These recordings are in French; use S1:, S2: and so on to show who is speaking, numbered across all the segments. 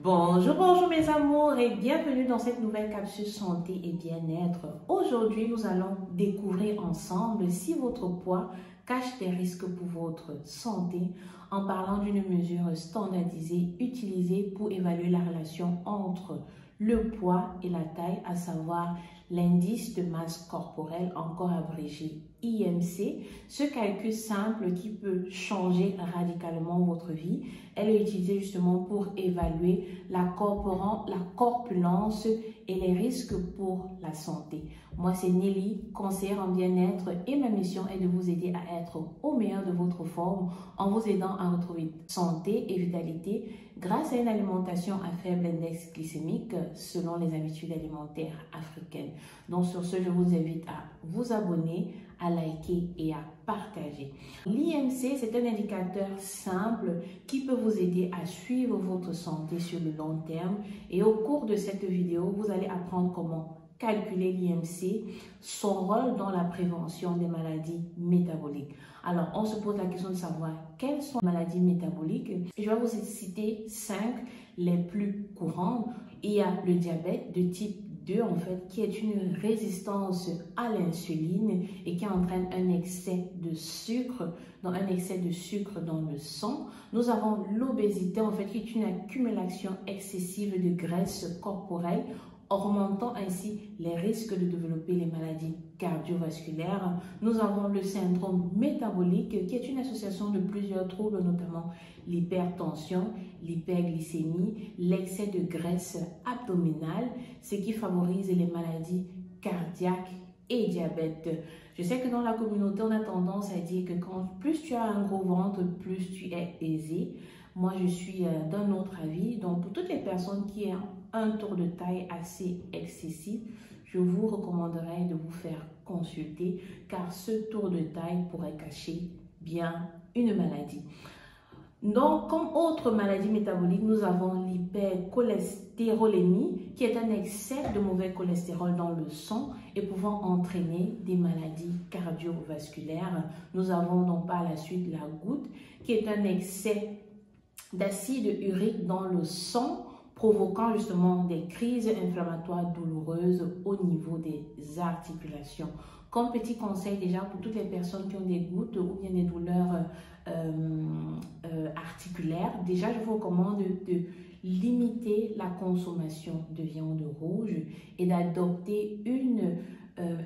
S1: Bonjour, bonjour mes amours et bienvenue dans cette nouvelle capsule santé et bien-être. Aujourd'hui, nous allons découvrir ensemble si votre poids cache des risques pour votre santé en parlant d'une mesure standardisée utilisée pour évaluer la relation entre le poids et la taille, à savoir l'indice de masse corporelle, encore abrégé IMC. Ce calcul simple qui peut changer radicalement votre vie, elle est utilisée justement pour évaluer la corpulence et les risques pour la santé. Moi, c'est Nelly, conseillère en bien-être, et ma mission est de vous aider à être au meilleur de votre forme en vous aidant à retrouver santé et vitalité grâce à une alimentation à faible index glycémique selon les habitudes alimentaires africaines. Donc sur ce, je vous invite à vous abonner, à liker et à partager. L'IMC, c'est un indicateur simple qui peut vous aider à suivre votre santé sur le long terme. Et au cours de cette vidéo, vous allez apprendre comment calculer l'IMC, son rôle dans la prévention des maladies métaboliques. Alors, on se pose la question de savoir quelles sont les maladies métaboliques. Je vais vous citer 5 les plus courantes. Il y a le diabète de type 2, en fait, qui est une résistance à l'insuline et qui entraîne un excès de sucre, dans le sang. Nous avons l'obésité, en fait, qui est une accumulation excessive de graisse corporelle, augmentant ainsi les risques de développer les maladies cardiovasculaires. Nous avons le syndrome métabolique qui est une association de plusieurs troubles, notamment l'hypertension, l'hyperglycémie, l'excès de graisse abdominale, ce qui favorise les maladies cardiaques et diabète. Je sais que dans la communauté, on a tendance à dire que plus tu as un gros ventre, plus tu es aisé. Moi, je suis d'un autre avis. Donc, pour toutes les personnes qui ont un tour de taille assez excessif, je vous recommanderais de vous faire consulter car ce tour de taille pourrait cacher bien une maladie. Donc, comme autre maladie métabolique, nous avons l'hypercholestérolémie qui est un excès de mauvais cholestérol dans le sang et pouvant entraîner des maladies cardiovasculaires. Nous avons donc par la suite la goutte qui est un excès d'acide urique dans le sang provoquant justement des crises inflammatoires douloureuses au niveau des articulations. Comme petit conseil déjà pour toutes les personnes qui ont des gouttes ou bien des douleurs articulaires, déjà je vous recommande de limiter la consommation de viande rouge et d'adopter une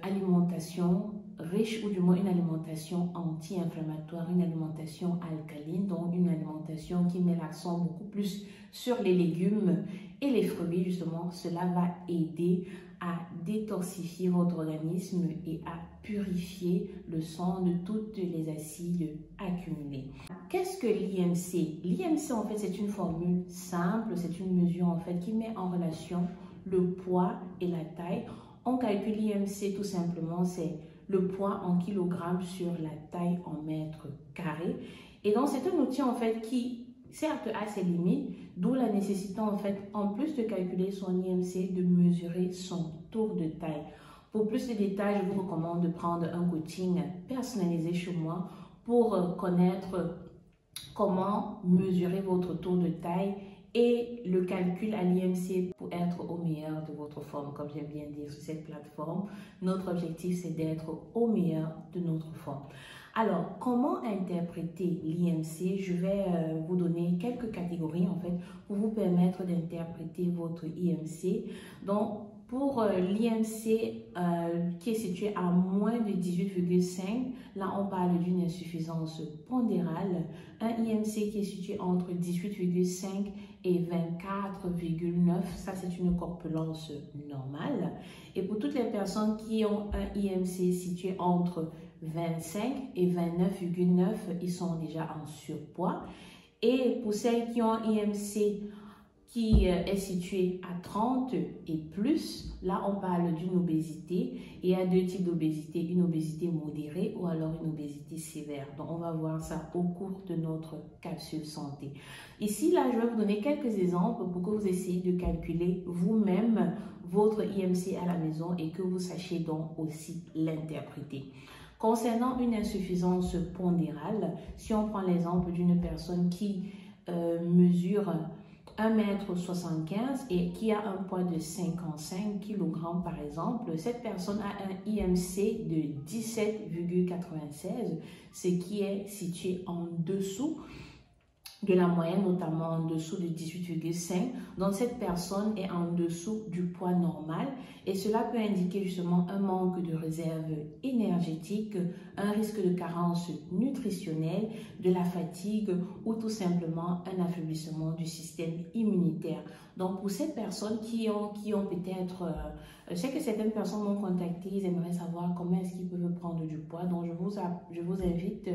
S1: alimentation riche ou du moins une alimentation anti-inflammatoire, une alimentation alcaline, donc une alimentation qui met l'accent beaucoup plus sur les légumes et les fruits. Justement, cela va aider à détoxifier votre organisme et à purifier le sang de toutes les acides accumulés. Qu'est-ce que l'IMC? L'IMC, en fait, c'est une formule simple, c'est une mesure en fait qui met en relation le poids et la taille. On calcule l'IMC tout simplement, c'est le poids en kilogrammes sur la taille en mètres carrés. Et donc, c'est un outil en fait qui, certes, a ses limites, d'où la nécessité en fait, en plus de calculer son IMC, de mesurer son tour de taille. Pour plus de détails, je vous recommande de prendre un coaching personnalisé chez moi pour connaître comment mesurer votre tour de taille et le calcul à l'IMC pour être au meilleur de votre forme. Comme j'aime bien dire sur cette plateforme, notre objectif c'est d'être au meilleur de notre forme. Alors, comment interpréter l'IMC? Je vais vous donner quelques catégories en fait pour vous permettre d'interpréter votre IMC. Donc, pour l'IMC qui est situé à moins de 18,5, là on parle d'une insuffisance pondérale. Un IMC qui est situé entre 18,5 et 24,9, ça c'est une corpulence normale. Et pour toutes les personnes qui ont un IMC situé entre 25 et 29,9, ils sont déjà en surpoids. Et pour celles qui ont un IMC qui est situé à 30 et plus, là on parle d'une obésité. Et il y a deux types d'obésité, une obésité modérée ou alors une obésité sévère. Donc on va voir ça au cours de notre capsule santé. Ici, là, je vais vous donner quelques exemples pour que vous essayiez de calculer vous-même votre IMC à la maison et que vous sachiez donc aussi l'interpréter. Concernant une insuffisance pondérale, si on prend l'exemple d'une personne qui mesure 1,75 m et qui a un poids de 55 kg par exemple, cette personne a un IMC de 17,96, ce qui est situé en dessous de la moyenne, notamment en dessous de 18,5. Donc cette personne est en dessous du poids normal et cela peut indiquer justement un manque de réserve énergétique, un risque de carence nutritionnelle, de la fatigue ou tout simplement un affaiblissement du système immunitaire. Donc pour ces personnes qui ont peut-être, je sais que certaines personnes m'ont contacté, ils aimeraient savoir comment est-ce qu'ils peuvent prendre du poids. Donc je vous invite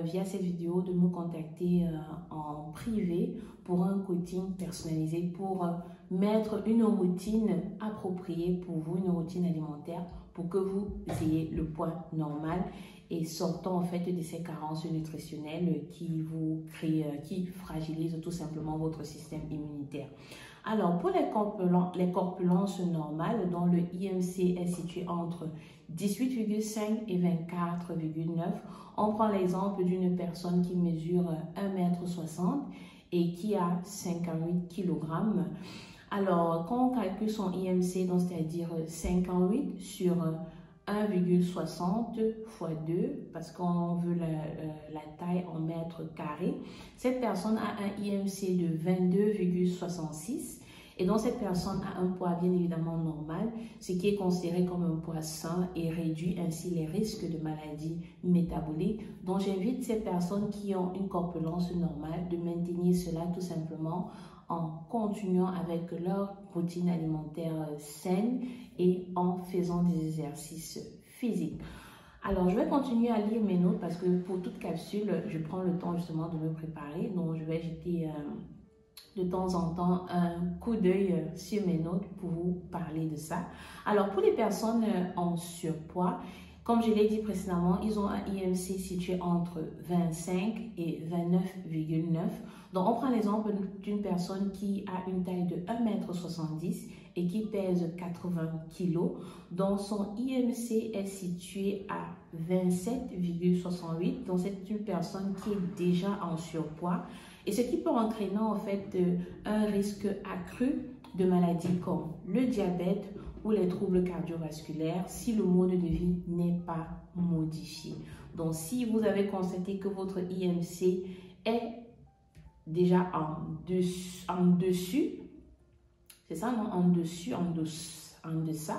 S1: via cette vidéo de me contacter en privé pour un coaching personnalisé, pour mettre une routine appropriée pour vous, une routine alimentaire pour que vous ayez le poids normal et sortant en fait de ces carences nutritionnelles qui vous créent, qui fragilisent tout simplement votre système immunitaire. Alors, pour les corpulences normales, dont le IMC est situé entre 18,5 et 24,9, on prend l'exemple d'une personne qui mesure 1,60 m et qui a 58 kg. Alors, quand on calcule son IMC, c'est-à-dire 58 sur 1,60 fois 2, parce qu'on veut la taille en mètres carrés, cette personne a un IMC de 22,66 et donc cette personne a un poids bien évidemment normal, ce qui est considéré comme un poids sain et réduit ainsi les risques de maladies métaboliques. Donc j'invite ces personnes qui ont une corpulence normale de maintenir cela tout simplement en continuant avec leur routine alimentaire saine et en faisant des exercices physiques. Alors, je vais continuer à lire mes notes parce que pour toute capsule, je prends le temps justement de me préparer. Donc, je vais jeter de temps en temps un coup d'œil sur mes notes pour vous parler de ça. Alors, pour les personnes en surpoids, comme je l'ai dit précédemment, ils ont un IMC situé entre 25 et 29,9. Donc, on prend l'exemple d'une personne qui a une taille de 1,70 m et qui pèse 80 kg. Donc, son IMC est situé à 27,68. Donc, c'est une personne qui est déjà en surpoids. Et ce qui peut entraîner en fait un risque accru de maladies comme le diabète ou les troubles cardiovasculaires si le mode de vie n'est pas modifié. Donc, si vous avez constaté que votre IMC est déjà en dessus, c'est ça, non? En dessus, en deçà,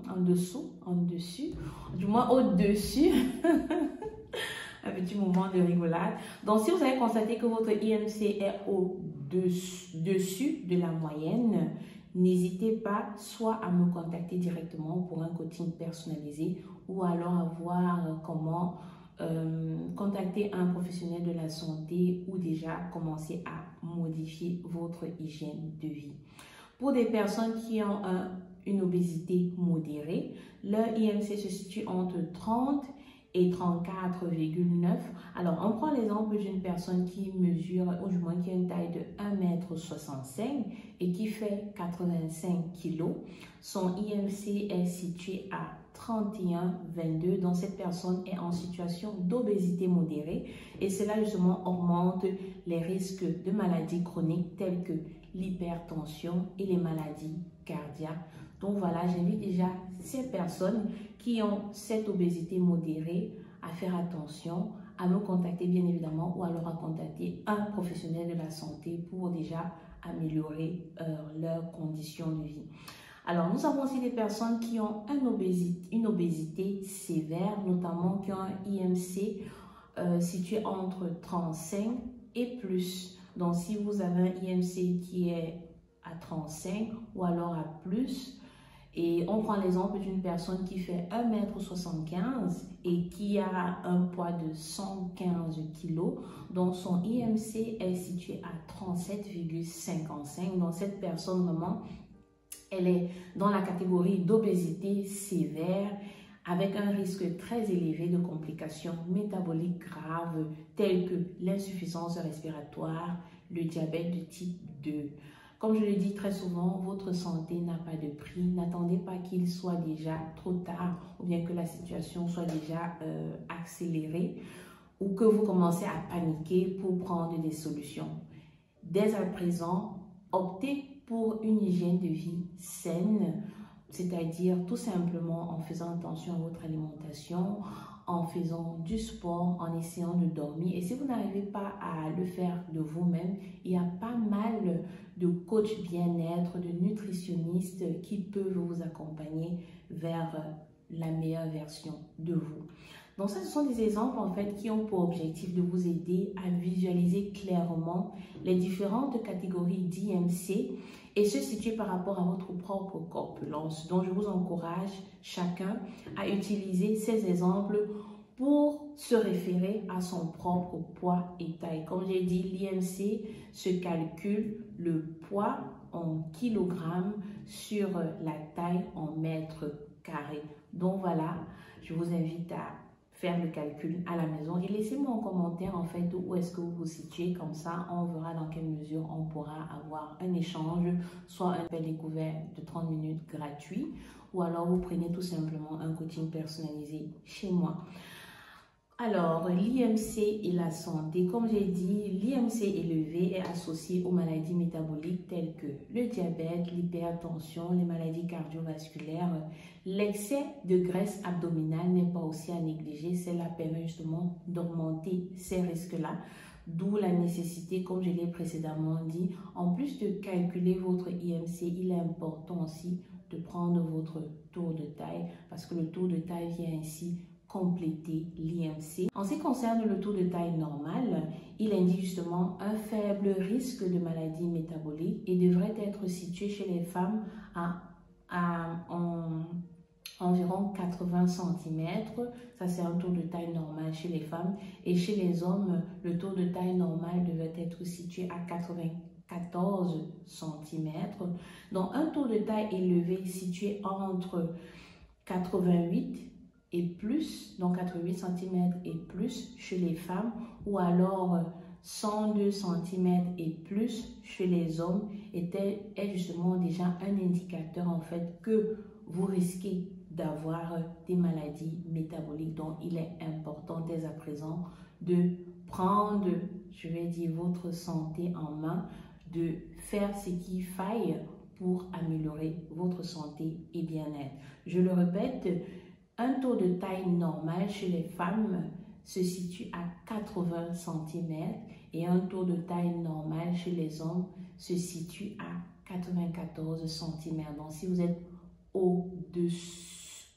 S1: en dessous, en dessus, du moins au-dessus. Un petit moment de rigolade. Donc, si vous avez constaté que votre IMC est au-dessus de la moyenne, n'hésitez pas soit à me contacter directement pour un coaching personnalisé ou alors à voir comment contacter un professionnel de la santé ou déjà commencer à modifier votre hygiène de vie. Pour des personnes qui ont une obésité modérée, leur IMC se situe entre 30 et 34,9. Alors, on prend l'exemple d'une personne qui mesure, ou du moins qui a une taille de 1,65 m et qui fait 85 kg. Son IMC est situé à 31,22. Donc, cette personne est en situation d'obésité modérée et cela justement augmente les risques de maladies chroniques telles que l'hypertension et les maladies cardiaques. Donc voilà, j'invite déjà ces personnes qui ont cette obésité modérée à faire attention, à me contacter bien évidemment ou alors à contacter un professionnel de la santé pour déjà améliorer leurs conditions de vie. Alors, nous avons aussi des personnes qui ont une obésité sévère, notamment qui ont un IMC situé entre 35 et plus. Donc, si vous avez un IMC qui est à 35 ou alors à plus, et on prend l'exemple d'une personne qui fait 1,75 m et qui a un poids de 115 kg. Donc, son IMC est situé à 37,55. Donc, cette personne, vraiment, elle est dans la catégorie d'obésité sévère avec un risque très élevé de complications métaboliques graves telles que l'insuffisance respiratoire, le diabète de type 2. Comme je le dis très souvent, votre santé n'a pas de prix. N'attendez pas qu'il soit déjà trop tard ou bien que la situation soit déjà accélérée ou que vous commencez à paniquer pour prendre des solutions. dès à présent, optez pour une hygiène de vie saine, c'est-à-dire tout simplement en faisant attention à votre alimentation, en faisant du sport, en essayant de dormir. Et si vous n'arrivez pas à le faire de vous-même, il y a pas mal de coachs bien-être, de nutritionnistes qui peuvent vous accompagner vers la meilleure version de vous. Donc ça, ce sont des exemples en fait qui ont pour objectif de vous aider à visualiser clairement les différentes catégories d'IMC et se situer par rapport à votre propre corpulence. Donc je vous encourage chacun à utiliser ces exemples pour se référer à son propre poids et taille. Comme j'ai dit, l'IMC se calcule le poids en kilogrammes sur la taille en mètres carrés. Donc voilà, je vous invite à faire le calcul à la maison et laissez-moi en commentaire en fait où est-ce que vous vous situez, comme ça on verra dans quelle mesure on pourra avoir un échange, soit un appel découvert de 30 minutes gratuit ou alors vous prenez tout simplement un coaching personnalisé chez moi. Alors, l'IMC et la santé, comme j'ai dit, l'IMC élevé est associé aux maladies métaboliques telles que le diabète, l'hypertension, les maladies cardiovasculaires. L'excès de graisse abdominale n'est pas aussi à négliger, cela permet justement d'augmenter ces risques-là. D'où la nécessité, comme je l'ai précédemment dit, en plus de calculer votre IMC, il est important aussi de prendre votre tour de taille parce que le tour de taille vient ainsi compléter l'IMC. En ce qui concerne le taux de taille normal, il indique justement un faible risque de maladie métabolique et devrait être situé chez les femmes à environ 80 cm. Ça, c'est un taux de taille normal chez les femmes. Et chez les hommes, le taux de taille normal devrait être situé à 94 cm. Donc, un taux de taille élevé situé entre 88 et plus, donc 88 cm et plus chez les femmes, ou alors 102 cm et plus chez les hommes est justement déjà un indicateur en fait que vous risquez d'avoir des maladies métaboliques. Donc il est important dès à présent de prendre, je vais dire, votre santé en main, de faire ce qu'il faille pour améliorer votre santé et bien-être. Je le répète, un taux de taille normal chez les femmes se situe à 80 cm et un taux de taille normal chez les hommes se situe à 94 cm. Donc, si vous êtes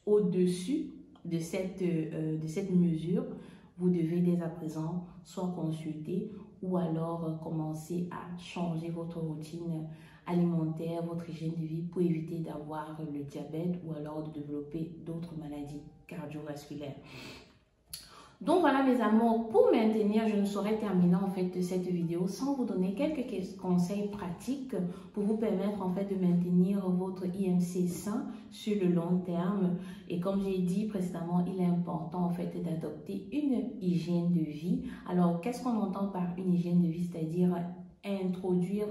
S1: au-dessus de cette mesure, vous devez dès à présent soit consulter ou alors commencer à changer votre routine alimentaire, votre hygiène de vie pour éviter d'avoir le diabète ou alors de développer d'autres maladies cardiovasculaires. Donc voilà mes amours, pour maintenir, je ne saurais terminer en fait cette vidéo sans vous donner quelques conseils pratiques pour vous permettre en fait de maintenir votre IMC sain sur le long terme. Et comme j'ai dit précédemment, il est important en fait d'adopter une hygiène de vie. Alors qu'est-ce qu'on entend par une hygiène de vie? C'est-à-dire introduire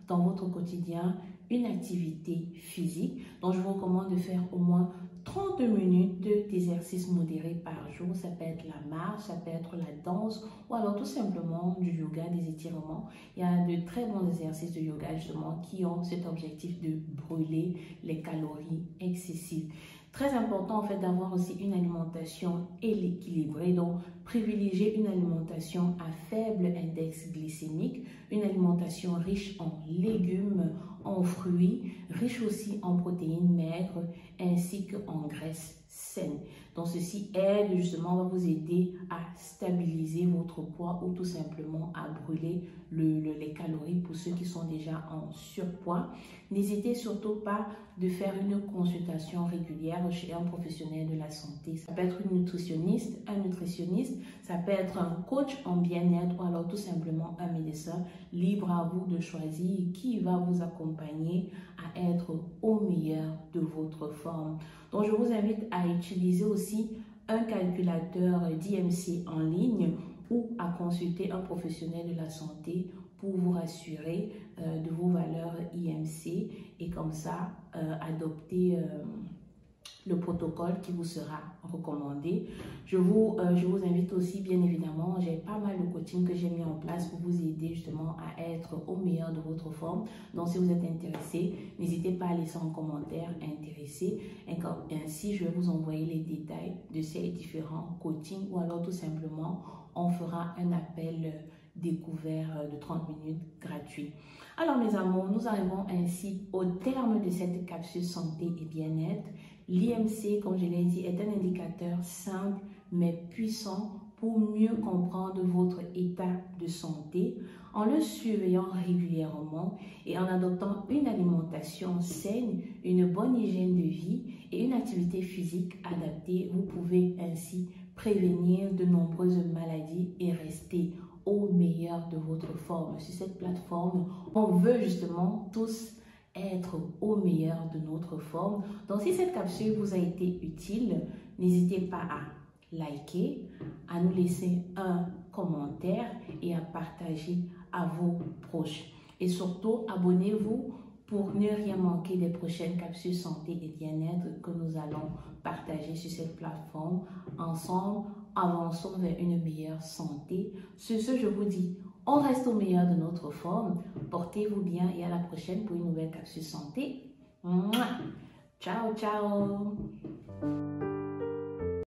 S1: dans votre quotidien une activité physique. Donc je vous recommande de faire au moins 30 minutes d'exercice modéré par jour. Ça peut être la marche, ça peut être la danse ou alors tout simplement du yoga, des étirements. Il y a de très bons exercices de yoga justement qui ont cet objectif de brûler les calories excessives. Très important en fait d'avoir aussi une alimentation équilibrée, donc privilégier une alimentation à faible index glycémique, une alimentation riche en légumes, en fruits, riche aussi en protéines maigres ainsi qu'en graisses saines. Donc ceci aide justement, va vous aider à stabiliser votre poids ou tout simplement à brûler les calories pour ceux qui sont déjà en surpoids. N'hésitez surtout pas de faire une consultation régulière chez un professionnel de la santé. Ça peut être une nutritionniste, un nutritionniste, ça peut être un coach en bien-être ou alors tout simplement un médecin. Libre à vous de choisir qui va vous accompagner à être au meilleur de votre forme. Donc je vous invite à utiliser aussi un calculateur d'IMC en ligne ou à consulter un professionnel de la santé pour vous rassurer de vos valeurs IMC et comme ça adopter le protocole qui vous sera recommandé. Je vous invite aussi, bien évidemment, j'ai pas mal de coaching que j'ai mis en place pour vous aider justement à être au meilleur de votre forme. Donc, si vous êtes intéressé, n'hésitez pas à laisser en commentaire intéressé. Ainsi, je vais vous envoyer les détails de ces différents coachings ou alors tout simplement, on fera un appel découvert de 30 minutes gratuit. Alors, mes amours, nous arrivons ainsi au terme de cette capsule santé et bien-être. L'IMC, comme je l'ai dit, est un indicateur simple mais puissant pour mieux comprendre votre état de santé. En le surveillant régulièrement et en adoptant une alimentation saine, une bonne hygiène de vie et une activité physique adaptée, vous pouvez ainsi prévenir de nombreuses maladies et rester au meilleur de votre forme. Sur cette plateforme, on veut justement tous être au meilleur de notre forme. Donc, si cette capsule vous a été utile, n'hésitez pas à liker, à nous laisser un commentaire et à partager à vos proches. Et surtout, abonnez-vous pour ne rien manquer des prochaines capsules santé et bien-être que nous allons partager sur cette plateforme. Ensemble, avançons vers une meilleure santé. Sur ce, je vous dis, on reste au meilleur de notre forme. Portez-vous bien et à la prochaine pour une nouvelle capsule santé. Mouah. Ciao, ciao!